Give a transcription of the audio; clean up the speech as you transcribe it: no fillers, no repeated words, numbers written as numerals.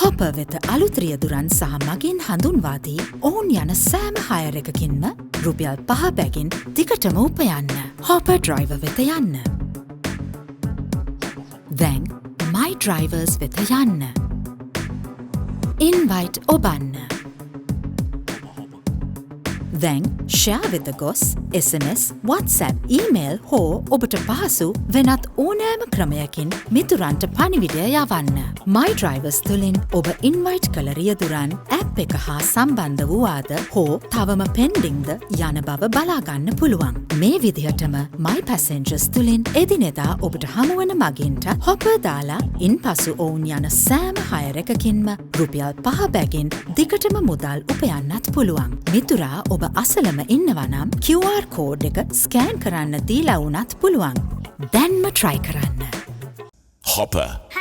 හොප වෙත අලුත් රියදුරන් සහ මගින් හඳුන්වාදී ඔවුන් යන සෑම හයර් එකකින්ම රුපියල් 5 බැගින් දිගටම උපයන්න. හොප ඩ්‍රයිවර් වෙත යන්න. දැන් My Drivers වෙත යන්න. ඉන්වයිට් ඔබන්න. දැන් ෂෙයා වෙත ගොස් SMS, WhatsApp, ඊමේල් හෝ ඔබට පහසු වෙනත් ඕනෑම ක්‍රමයකින් මිතුරන්ට පණිවිඩය යවන්න. My Drivers තුළින් ඔබ ඉන්වයිට් කළ රියදුරන් ඇප් එක හා සම්බන්ධ වූවාද හෝ තවම පෙන්ඩිංද යන බව බලාගන්න පුළුවන්. මේ විදිහටම My Passengers තුළින් එදිනෙදා ඔබට හමුවන මගින්ට හොපර් දාලා ඉන්පසු ඔවුන් යන සෑම හයර් එකකින්ම රුපියල් 5 බැගින් දිගටම මුදල් උපයන්නත් පුළුවන්. මිතුරා ඔබ අසලම ඉන්නවනම් QR කෝඩ් එක ස්කෑන් කරන්න දීලා වුණත් පුළුවන්. දැන්ම try කරන්න. Hopper.